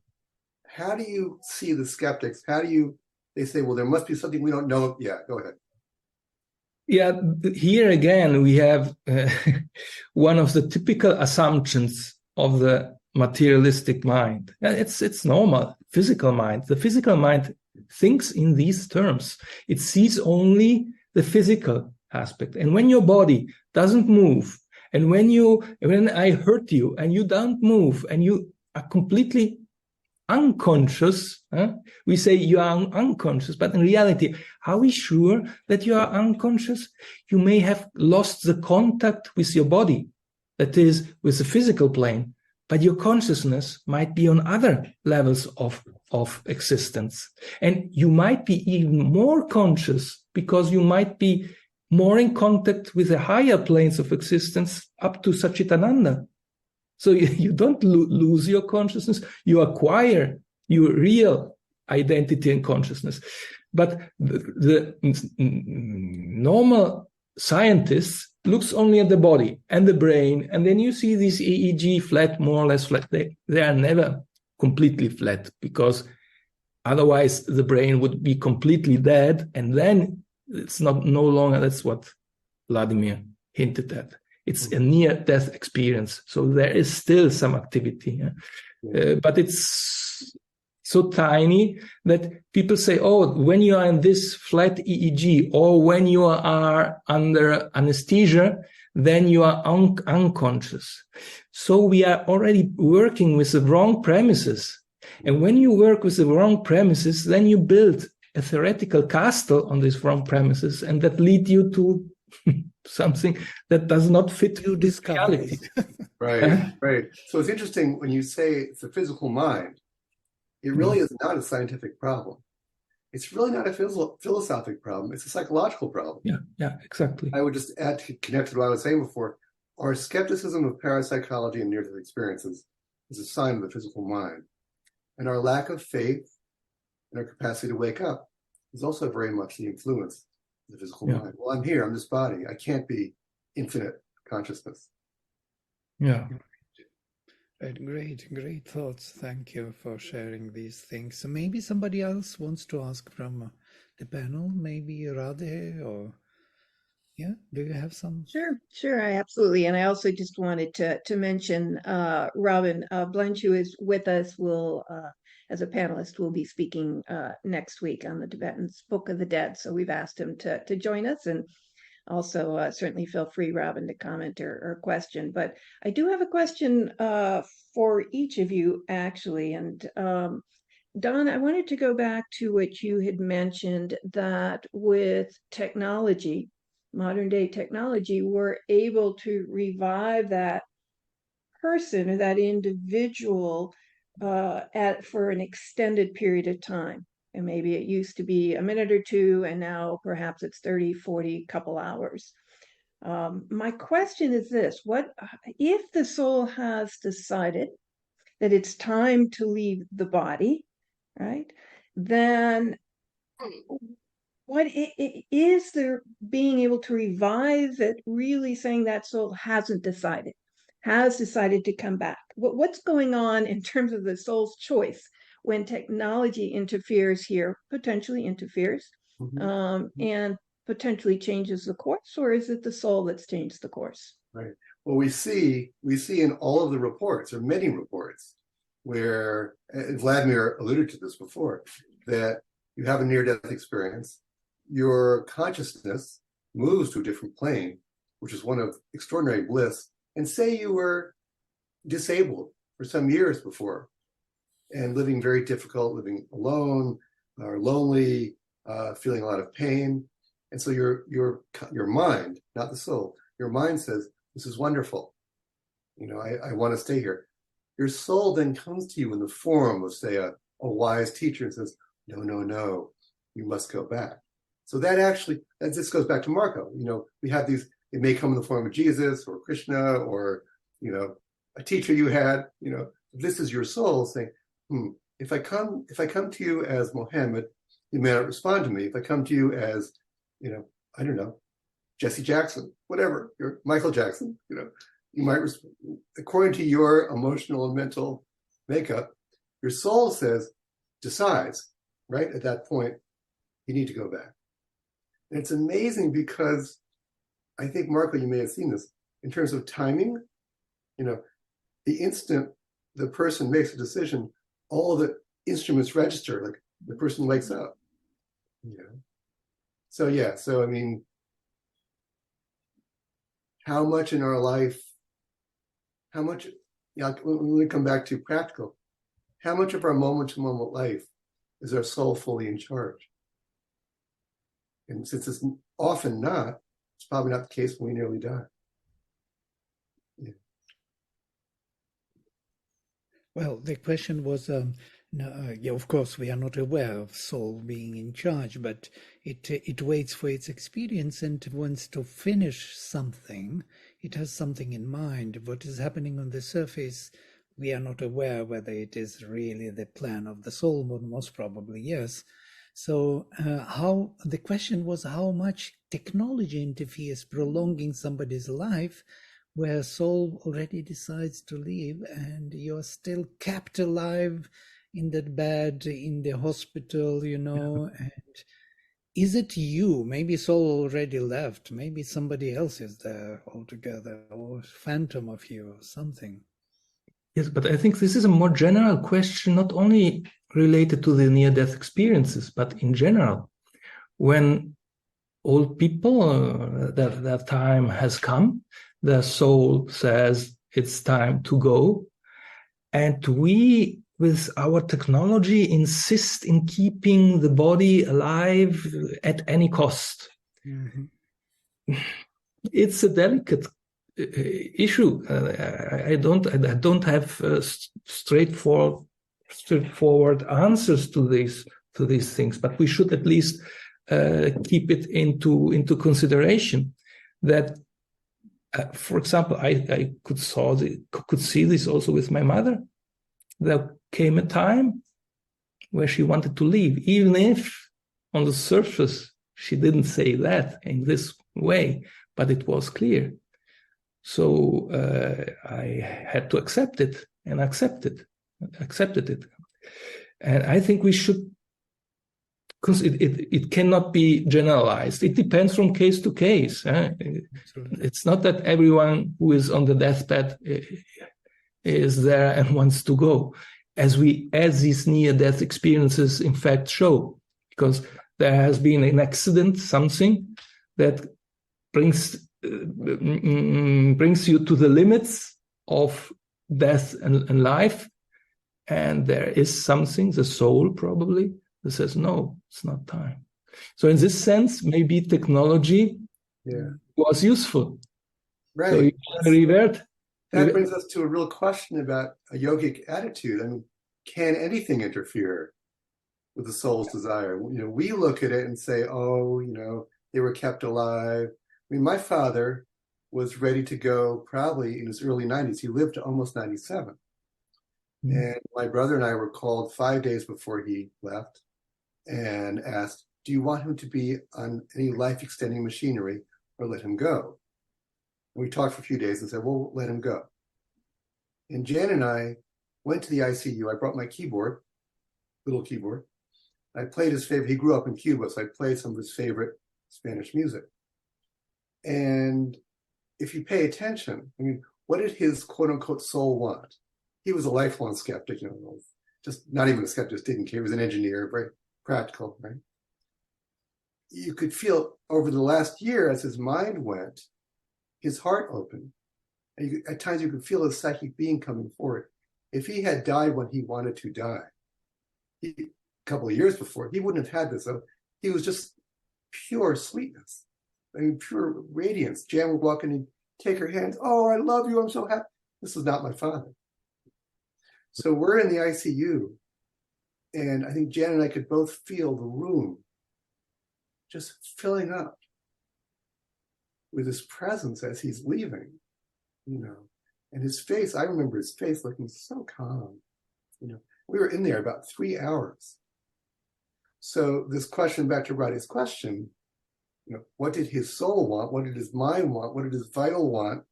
how do you see the skeptics? They say, well, there must be something we don't know. Yeah, go ahead. Yeah, here again, we have one of the typical assumptions of the materialistic mind. It's normal, physical mind. The physical mind thinks in these terms. It sees only the physical aspect. And when your body doesn't move, and when I hurt you and you don't move, and you are completely unconscious, we say you are unconscious, but in reality, are we sure that you are unconscious? You may have lost the contact with your body, that is, with the physical plane, but your consciousness might be on other levels of existence. And you might be even more conscious because you might be more in contact with the higher planes of existence up to Satchitananda. So you don't lose your consciousness, you acquire your real identity and consciousness. But the normal scientist looks only at the body and the brain, and then you see this EEG flat, more or less flat. They are never completely flat, because otherwise the brain would be completely dead, and then it's no longer, that's what Vladimir hinted at. It's a near-death experience, so there is still some activity, but it's so tiny that people say, oh, when you are in this flat EEG, or when you are under anesthesia, then you are unconscious. So we are already working with the wrong premises. And when you work with the wrong premises, then you build a theoretical castle on these wrong premises, and that lead you to something that does not fit New discovery. Right, right. So it's interesting when you say it's the physical mind, it really is not a scientific problem. It's really not a philosophic problem. It's a psychological problem. Yeah, exactly. I would just add to connect to what I was saying before. Our skepticism of parapsychology and near-death experiences is a sign of the physical mind. And our lack of faith and our capacity to wake up is also very much the influence of the physical mind. Well, I'm here, I'm this body. I can't be infinite consciousness. Yeah. Great thoughts. Thank you for sharing these things. So maybe somebody else wants to ask from the panel, maybe Radhe, or do you have some? Sure, I absolutely. And I also just wanted to mention Robin Blench, who is with us, will as a panelist will be speaking next week on the Tibetan Book of the Dead. So we've asked him to join us, and also certainly feel free, Robin, to comment or question. But I do have a question for each of you, actually. And Don, I wanted to go back to what you had mentioned, that with technology, modern day technology, we're able to revive that person or that individual for an extended period of time. And maybe it used to be a minute or two, and now perhaps it's 30, 40, couple hours. My question is this: what if the soul has decided that it's time to leave the body, right? Then what is there being able to revive it, really saying that soul has decided to come back? What's going on in terms of the soul's choice when technology interferes here, potentially interferes, and potentially changes the course? Or is it the soul that's changed the course? Right. Well, we see in all of the reports, or many reports, where, and Vladimir alluded to this before, that you have a near-death experience, your consciousness moves to a different plane, which is one of extraordinary bliss, and say you were disabled for some years before and living very difficult, living alone or lonely, feeling a lot of pain. And so your mind, not the soul, your mind says, this is wonderful. I want to stay here. Your soul then comes to you in the form of, say, a wise teacher and says, no, you must go back. So this goes back to Marco. We have these, it may come in the form of Jesus or Krishna or, a teacher you had, this is your soul saying, if I come to you as Mohammed, you may not respond to me. If I come to you as, I don't know, Jesse Jackson, whatever, you're Michael Jackson, you might respond. According to your emotional and mental makeup, your soul decides, right at that point, you need to go back. And it's amazing because I think, Marco, you may have seen this, in terms of timing, the instant the person makes a decision, all the instruments register, like the person wakes up. So I mean, how much in our life, how much, when we come back to practical, how much of our moment-to-moment life is our soul fully in charge? And since it's often not, it's probably not the case when we nearly die. Well, the question was, of course, we are not aware of soul being in charge, but it waits for its experience and wants to finish something. It has something in mind. What is happening on the surface, we are not aware whether it is really the plan of the soul, but most probably yes. So the question was how much technology interferes, prolonging somebody's life, where soul already decides to leave and you're still kept alive in that bed in the hospital, and is it you? Maybe soul already left, maybe somebody else is there altogether, or phantom of you or something. Yes, but I think this is a more general question, not only related to the near-death experiences, but in general. When old people, that time has come, their soul says it's time to go. And we, with our technology, insist in keeping the body alive at any cost. Mm-hmm. It's a delicate issue. I don't have straightforward answers to these things, but we should at least keep it into consideration. That, for example, I could see this also with my mother. There came a time where she wanted to leave, even if on the surface she didn't say that in this way, but it was clear. So I had to accept it and accepted it. And I think we should, because it cannot be generalized. It depends from case to case. It's not that everyone who is on the deathbed is there and wants to go, as these near-death experiences in fact show, because there has been an accident, something that brings you to the limits of death and life, and there is something, the soul probably, that says, no, it's not time. So in this sense, maybe technology was useful. Right. So you can revert. That brings us to a real question about a yogic attitude. I mean, can anything interfere with the soul's desire? We look at it and say, oh, they were kept alive. I mean, my father was ready to go probably in his early 90s. He lived to almost 97. Mm-hmm. And my brother and I were called 5 days before he left and asked, do you want him to be on any life-extending machinery or let him go? And we talked for a few days and said, well, let him go. And Jan and I went to the ICU. I brought my keyboard, little keyboard. I played his favorite. He grew up in Cuba, so I played some of his favorite Spanish music. And if you pay attention, I mean, what did his quote-unquote soul want? He was a lifelong skeptic, just not even a skeptic, just didn't care. He was an engineer, very practical, right? You could feel over the last year, as his mind went, his heart opened. And at times you could feel his psychic being coming forward. If he had died when he wanted to die, a couple of years before, he wouldn't have had this. So he was just pure sweetness. I mean, pure radiance. Jan would walk in and take her hands. Oh, I love you. I'm so happy. This is not my father. So we're in the ICU. And I think Jan and I could both feel the room just filling up with his presence as he's leaving, And his face, I remember his face looking so calm. We were in there about 3 hours. So this question, back to Roddy's question, what did his soul want? What did his mind want? What did his vital want?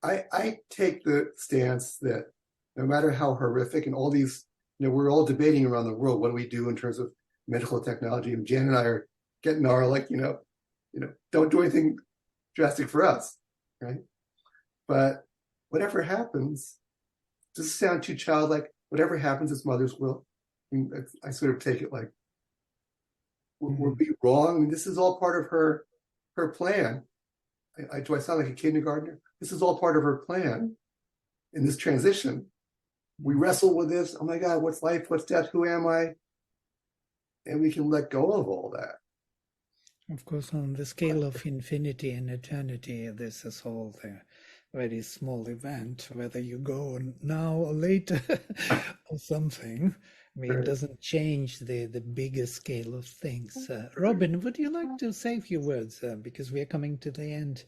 I take the stance that no matter how horrific and all these, we're all debating around the world, what do we do in terms of medical technology? And Jan and I are getting our, don't do anything drastic for us, right? But whatever happens, does it sound too childlike? Whatever happens, it's mother's will. I sort of take it like we'll be wrong. I mean, this is all part of her plan. Do I sound like a kindergartner? This is all part of her plan in this transition. We wrestle with this. Oh my God, what's life? What's death? Who am I? And we can let go of all that. Of course, on the scale of infinity and eternity, this is all the very small event, whether you go now or later or something. I mean, it doesn't change the bigger scale of things. Robin, would you like to say a few words? Because we are coming to the end.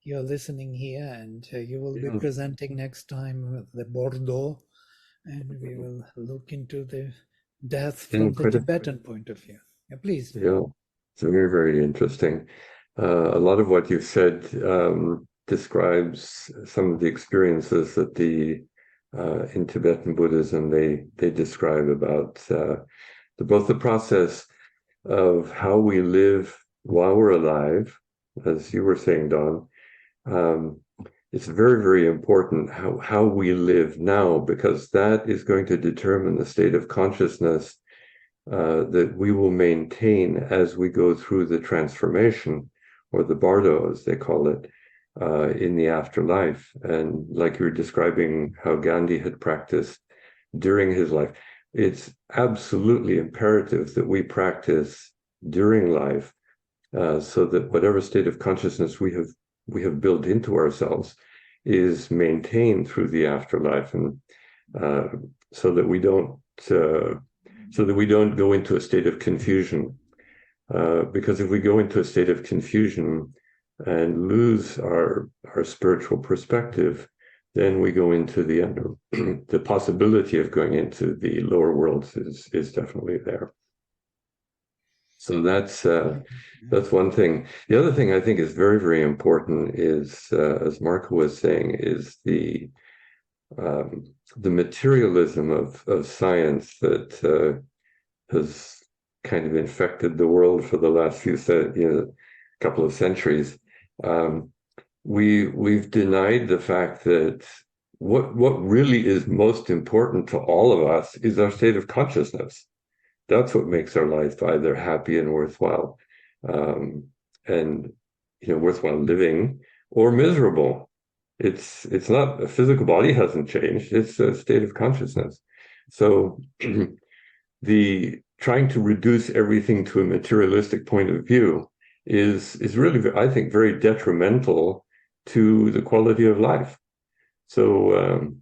You're listening here, and you will be presenting next time with the Bordeaux, and we will look into the death from the Tibetan point of view. Yeah, please. Yeah, it's very, very interesting. A lot of what you've said describes some of the experiences that in Tibetan Buddhism they describe about both the process of how we live while we're alive, as you were saying, Don. It's very, very important how we live now, because that is going to determine the state of consciousness that we will maintain as we go through the transformation, or the bardo, as they call it, in the afterlife. And like you were describing how Gandhi had practiced during his life, it's absolutely imperative that we practice during life, so that whatever state of consciousness we have built into ourselves is maintained through the afterlife, and so that we don't go into a state of confusion. Because if we go into a state of confusion and lose our spiritual perspective, then we go into the possibility of going into the lower worlds is definitely there. So that's one thing. The other thing I think is very, very important is, as Marco was saying, is the materialism of science that has kind of infected the world for the last couple of centuries. We've denied the fact that what really is most important to all of us is our state of consciousness. That's what makes our life either happy and worthwhile, and worthwhile living, or miserable. It's not, a physical body hasn't changed, it's a state of consciousness. So the trying to reduce everything to a materialistic point of view is really, I think, very detrimental to the quality of life. So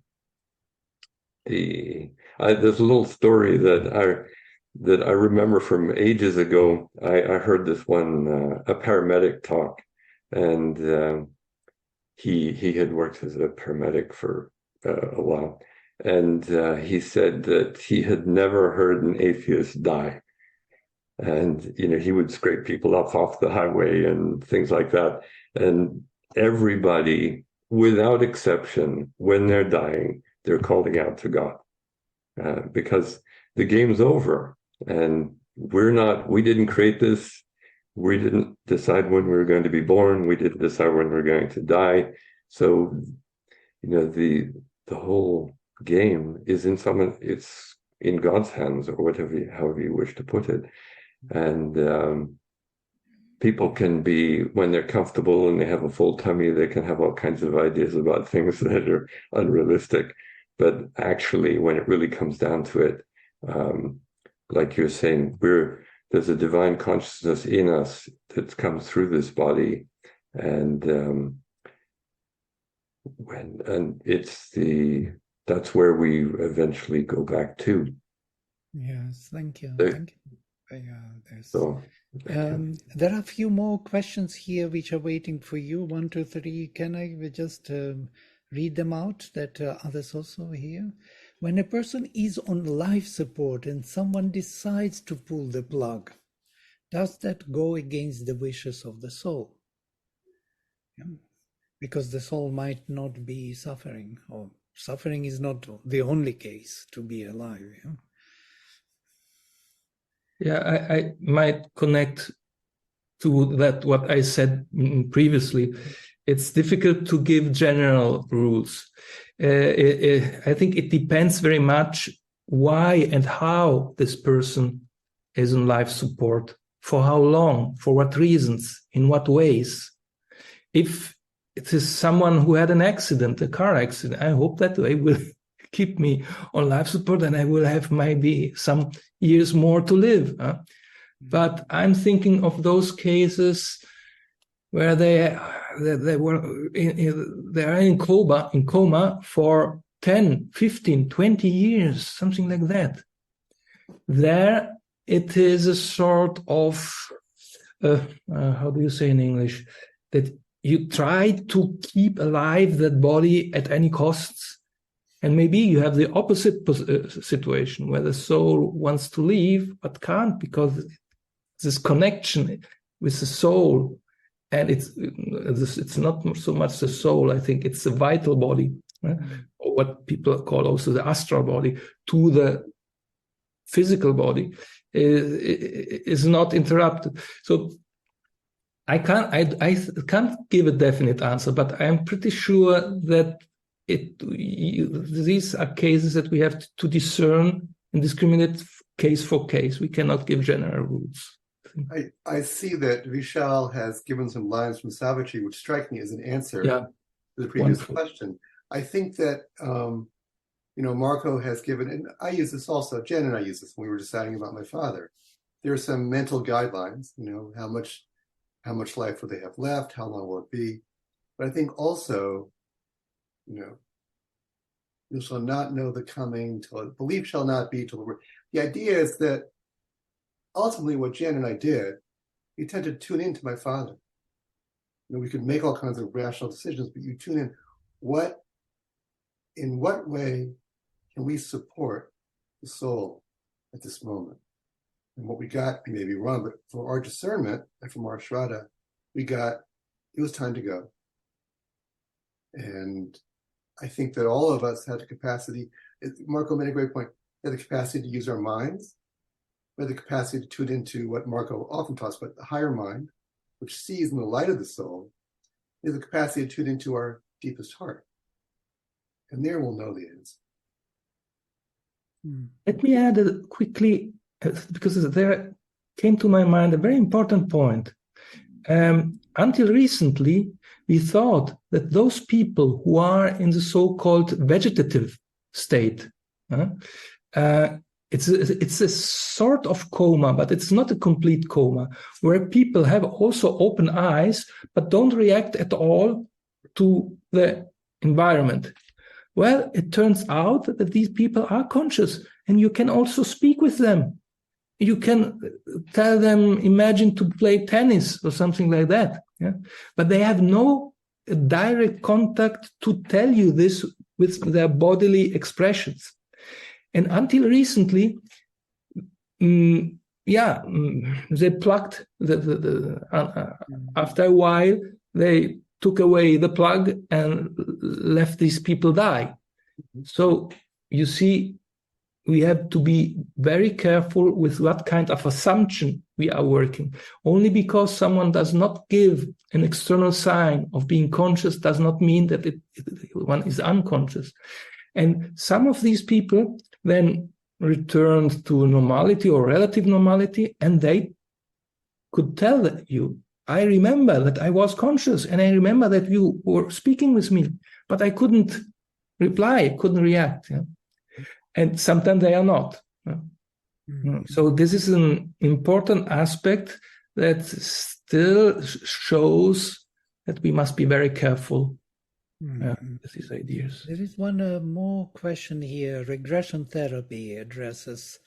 there's a little story that I remember from ages ago. I heard this one, a paramedic talk, and he had worked as a paramedic for a while, and he said that he had never heard an atheist die. And he would scrape people up off the highway and things like that, and everybody, without exception, when they're dying, they're calling out to God, because the game's over. And we didn't create this. We didn't decide when we were going to be born. We didn't decide when we were going to die. So, the whole game is it's in God's hands, or however you wish to put it. And people can be, when they're comfortable and they have a full tummy, they can have all kinds of ideas about things that are unrealistic. But actually, when it really comes down to it, like you're saying, there's a divine consciousness in us that comes through this body, and that's where we eventually go back to. Yes, thank you. Thank you. There are a few more questions here which are waiting for you. 1, 2, 3. Can I just read them out, that others also hear? When a person is on life support and someone decides to pull the plug, does that go against the wishes of the soul? Yeah. Because the soul might not be suffering, or suffering is not the only case to be alive. Yeah, I might connect to that, what I said previously. it's difficult to give general rules. I think it depends very much why and how this person is on life support, for how long, for what reasons, in what ways. If it is someone who had an accident, a car accident, I hope that they will keep me on life support and I will have maybe some years more to live. But I'm thinking of those cases where they are in coma for 10, 15, 20 years, something like that. There it is a sort of, how do you say in English, that you try to keep alive that body at any costs. And maybe you have the opposite situation where the soul wants to leave, but can't because this connection with the soul, and it's not so much the soul, I think it's the vital body, or what people call also the astral body, to the physical body, is not interrupted. So I can't give a definite answer, but I'm pretty sure that these are cases that we have to discern and discriminate case for case. We cannot give general rules. I see that Vishal has given some lines from Savitri, which strike me as an answer to the previous question. I think that, Marco has given, and I use this also, Jen and I use this when we were deciding about my father. There are some mental guidelines, how much life will they have left? How long will it be? But I think also, you shall not know the coming till belief shall not be till the word. The idea is that ultimately what Jen and I did, we tend to tune into my father. We could make all kinds of rational decisions, but you tune in. In what way can we support the soul at this moment? And what we got, I may be wrong, but for our discernment and from our Shraddha, we got, it was time to go. And I think that all of us had the capacity, Marco made a great point, had the capacity to use our minds, we had the capacity to tune into what Marco often talks about, the higher mind, which sees in the light of the soul, we have the capacity to tune into our deepest heart. And there we'll know the answer. Let me add quickly, because there came to my mind a very important point. Until recently, we thought that those people who are in the so-called vegetative state, it's a sort of coma, but it's not a complete coma, where people have also open eyes, but don't react at all to the environment. Well, it turns out that these people are conscious, and you can also speak with them. You can tell them, imagine to play tennis or something like that. Yeah? But they have no direct contact to tell you this with their bodily expressions. And until recently, they plugged after a while, they took away the plug and left these people die. So you see, we have to be very careful with what kind of assumption we are working. Only because someone does not give an external sign of being conscious does not mean that one is unconscious. And some of these people then returned to normality or relative normality, and they could tell you, I remember that I was conscious, and I remember that you were speaking with me, but I couldn't reply, couldn't react. Yeah? And sometimes they are not. So this is an important aspect that still shows that we must be very careful with these ideas. There is one more question here. Regression therapy addresses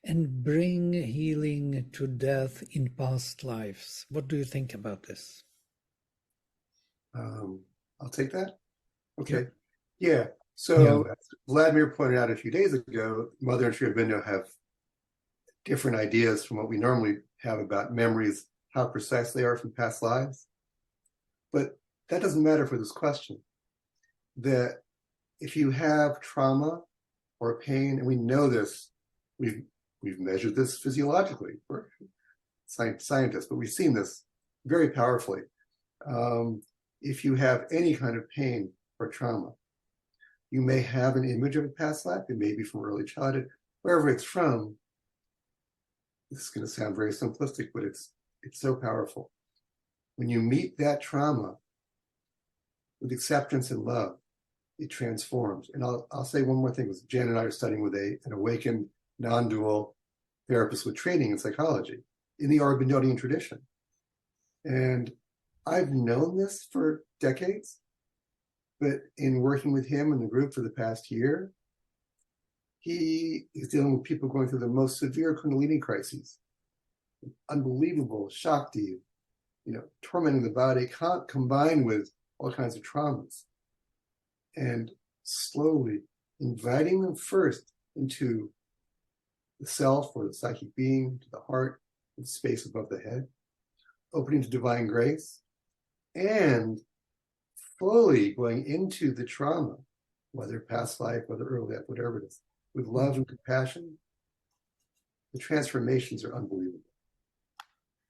and bring healing to death in past lives. What do you think about this? I'll take that. Okay. Yeah. So as Vladimir pointed out a few days ago, Mother and Sri Aurobindo have different ideas from what we normally have about memories, how precise they are from past lives. But that doesn't matter for this question. That if you have trauma or pain, and we know this, we've measured this physiologically. We're scientists, but we've seen this very powerfully. if you have any kind of pain or trauma. You may have an image of a past life. It may be from early childhood, wherever it's from. This is going to sound very simplistic, but it's so powerful. When you meet that trauma with acceptance and love, it transforms. And I'll say one more thing. Jan and I are studying with an awakened, non-dual therapist with training in psychology in the Arbindonian tradition. And I've known this for decades, but in working with him and the group for the past year, he is dealing with people going through the most severe Kundalini crises, unbelievable Shakti, tormenting the body, combined with all kinds of traumas, and slowly inviting them first into the self or the psychic being, to the heart, the space above the head, opening to divine grace, and fully going into the trauma, whether past life, whether early life, whatever it is, with love and compassion. The transformations are unbelievable.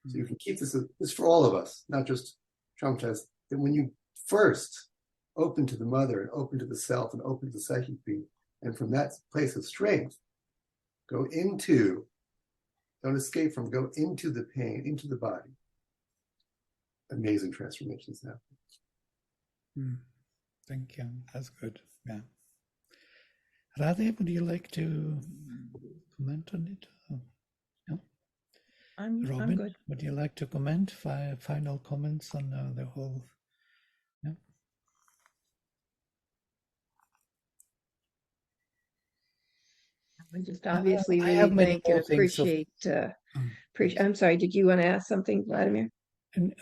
So you can keep this for all of us, not just traumatized, that when you first open to the mother and open to the self and open to the psychic being, and from that place of strength, don't escape from, go into the pain, into the body. Amazing transformations happen. Thank you. That's good. Yeah. Radhe, would you like to comment on it? No? I'm Robin, good. would you like to comment? Final comments on the whole? No? I just obviously I really have many thank and more things of- appreciate. I'm sorry, did you want to ask something, Vladimir?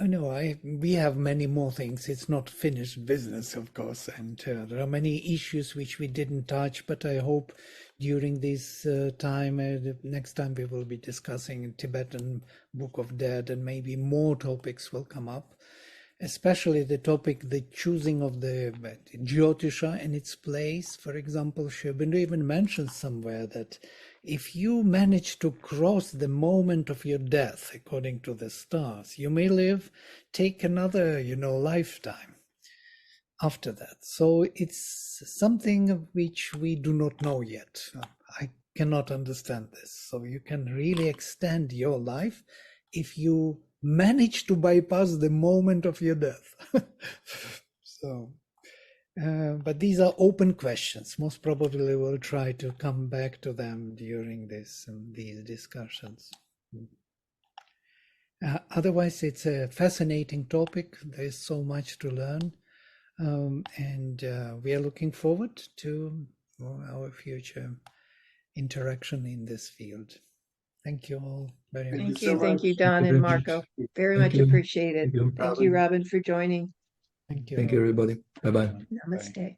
No, we have many more things. It's not finished business, of course, and there are many issues which we didn't touch, but I hope during this time, the next time we will be discussing Tibetan Book of Dead, and maybe more topics will come up, especially the topic, the choosing of the Jyotisha and its place. For example, Shobindu even mentioned somewhere that if you manage to cross the moment of your death, according to the stars, you may take another, lifetime after that. So it's something which we do not know yet. I cannot understand this. So you can really extend your life if you manage to bypass the moment of your death. But these are open questions. Most probably we'll try to come back to them during these discussions. Otherwise, it's a fascinating topic. There's so much to learn. And we are looking forward to our future interaction in this field. Thank you all very much. Thank you. Thank you, Don and Marco. Very much appreciated. Thank you, Robin, for joining. Thank you. Thank you, everybody. Bye-bye. Namaste.